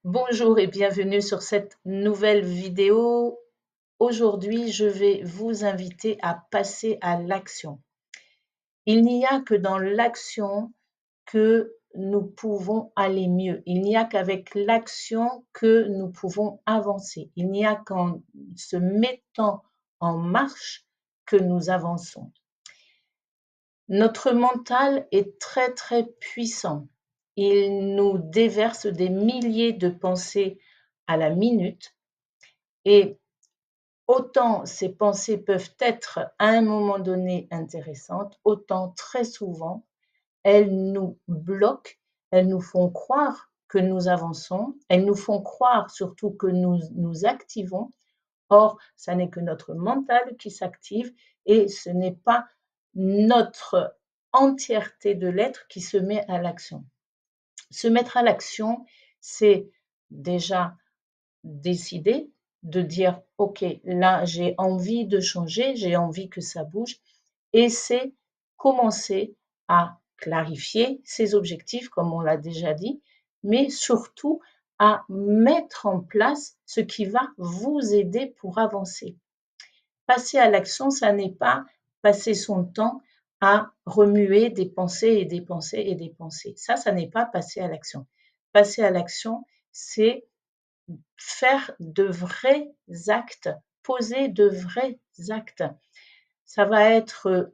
Bonjour et bienvenue sur cette nouvelle vidéo. Aujourd'hui, je vais vous inviter à passer à l'action. Il n'y a que dans l'action que nous pouvons aller mieux. Il n'y a qu'avec l'action que nous pouvons avancer. Il n'y a qu'en se mettant en marche que nous avançons. Notre mental est très, très puissant. Il nous déverse des milliers de pensées à la minute et autant ces pensées peuvent être à un moment donné intéressantes, autant très souvent elles nous bloquent, elles nous font croire que nous avançons, elles nous font croire surtout que nous nous activons. Or, ça n'est que notre mental qui s'active et ce n'est pas notre entièreté de l'être qui se met à l'action. Se mettre à l'action, c'est déjà décider de dire: «OK, là, j'ai envie de changer, j'ai envie que ça bouge» et c'est commencer à clarifier ses objectifs, comme on l'a déjà dit, mais surtout à mettre en place ce qui va vous aider pour avancer. Passer à l'action, ça n'est pas passer son temps à remuer des pensées et des pensées et des pensées. Ça n'est pas passer à l'action. Passer à l'action, c'est faire de vrais actes, poser de vrais actes. Ça va être,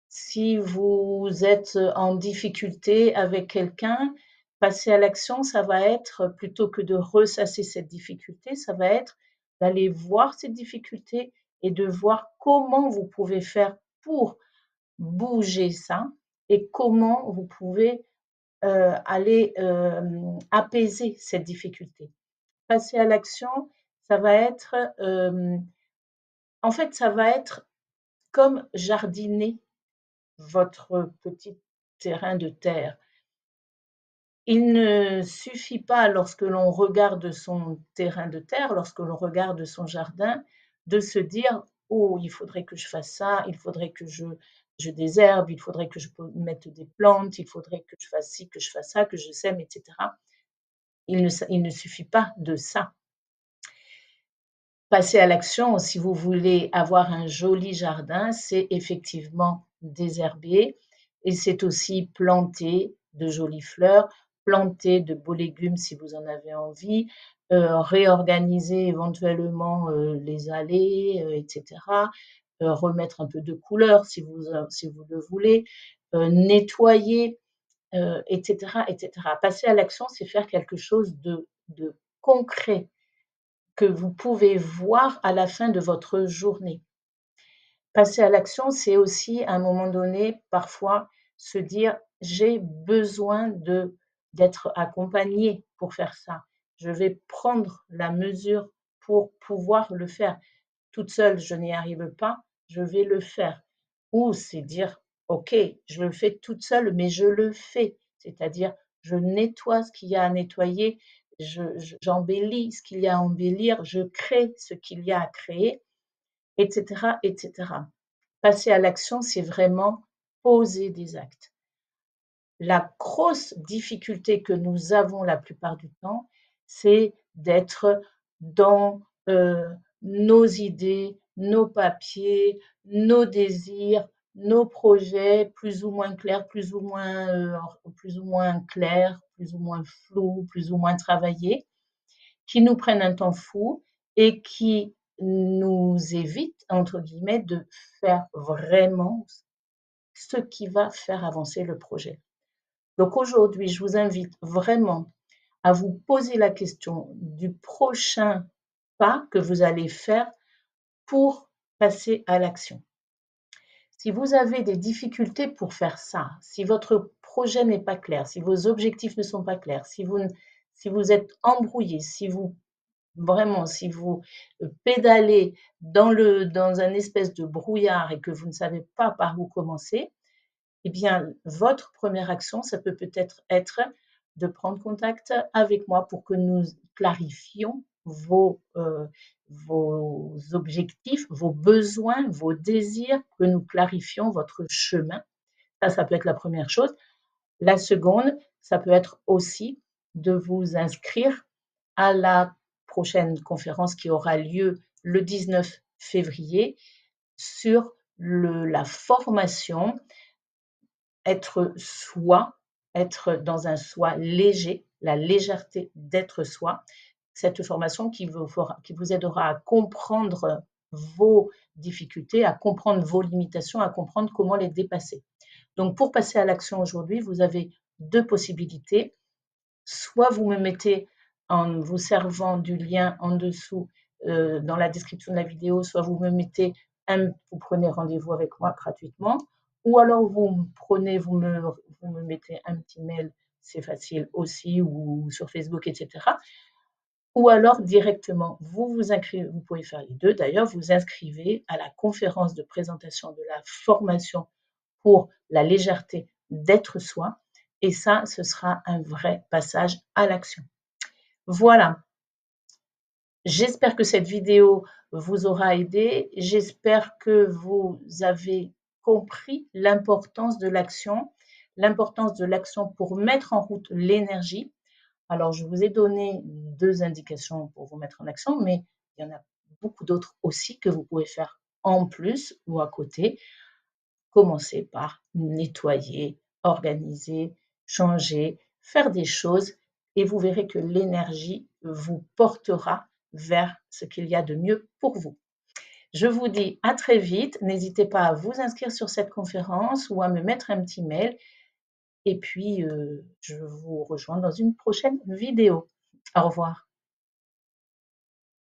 si vous êtes en difficulté avec quelqu'un, passer à l'action, ça va être, plutôt que de ressasser cette difficulté, ça va être d'aller voir cette difficulté et de voir comment vous pouvez faire pour bouger ça et comment vous pouvez, aller, apaiser cette difficulté. Passer à l'action, ça va être, en fait, ça va être comme jardiner votre petit terrain de terre. Il ne suffit pas lorsque l'on regarde son terrain de terre, lorsque l'on regarde son jardin, de se dire: «Oh, il faudrait que je fasse ça, il faudrait que je désherbe, il faudrait que je mette des plantes, il faudrait que je fasse ci, que je fasse ça, que je sème» et cetera. Il ne suffit pas de ça. Passer à l'action, si vous voulez avoir un joli jardin, c'est effectivement désherber et c'est aussi planter de jolies fleurs, planter de beaux légumes si vous en avez envie, réorganiser éventuellement, les allées, et cetera, remettre un peu de couleur si vous le voulez, nettoyer, et cetera, et cetera. Passer à l'action, c'est faire quelque chose de concret que vous pouvez voir à la fin de votre journée. Passer à l'action, c'est aussi à un moment donné, parfois, se dire: «J'ai besoin d'être accompagné pour faire ça. Je vais prendre la mesure pour pouvoir le faire. Toute seule, je n'y arrive pas, je vais le faire». Ou c'est dire: «OK, je le fais toute seule, mais je le fais». C'est-à-dire, je nettoie ce qu'il y a à nettoyer, j'embellis ce qu'il y a à embellir, je crée ce qu'il y a à créer, et cetera, et cetera. Passer à l'action, c'est vraiment poser des actes. La grosse difficulté que nous avons la plupart du temps, c'est d'être dans, nos idées, nos papiers, nos désirs, nos projets plus ou moins clairs, plus ou moins clairs, plus ou moins flous, plus ou moins travaillés, qui nous prennent un temps fou et qui nous évitent, entre guillemets, de faire vraiment ce qui va faire avancer le projet. Donc aujourd'hui, je vous invite vraiment à vous poser la question du prochain pas que vous allez faire pour passer à l'action. Si vous avez des difficultés pour faire ça, si votre projet n'est pas clair, si vos objectifs ne sont pas clairs, si vous êtes embrouillé, si vous pédalez dans un espèce de brouillard et que vous ne savez pas par où commencer, eh bien, votre première action, ça peut peut-être être de prendre contact avec moi pour que nous clarifions vos objectifs, vos besoins, vos désirs, que nous clarifions votre chemin. Ça peut être la première chose. La seconde, ça peut être aussi de vous inscrire à la prochaine conférence qui aura lieu le 19 février sur la formation être soi, être dans un soi léger, la légèreté d'être soi. Cette formation qui vous aidera à comprendre vos difficultés, à comprendre vos limitations, à comprendre comment les dépasser. Donc, pour passer à l'action aujourd'hui, vous avez deux possibilités. Soit vous me mettez en vous servant du lien en dessous dans la description de la vidéo, soit vous vous prenez rendez-vous avec moi gratuitement, ou alors vous me mettez un petit mail, c'est facile aussi, ou sur Facebook, etc. Ou alors directement, vous vous inscrivez, vous pouvez faire les deux d'ailleurs, vous inscrivez à la conférence de présentation de la formation pour la légèreté d'être soi. Et ça, ce sera un vrai passage à l'action. Voilà. J'espère que cette vidéo vous aura aidé. J'espère que vous avez compris l'importance de l'action pour mettre en route l'énergie. Alors, je vous ai donné 2 indications pour vous mettre en action, mais il y en a beaucoup d'autres aussi que vous pouvez faire en plus ou à côté. Commencez par nettoyer, organiser, changer, faire des choses et vous verrez que l'énergie vous portera vers ce qu'il y a de mieux pour vous. Je vous dis à très vite. N'hésitez pas à vous inscrire sur cette conférence ou à me mettre un petit mail. Et puis, je vous rejoins dans une prochaine vidéo. Au revoir.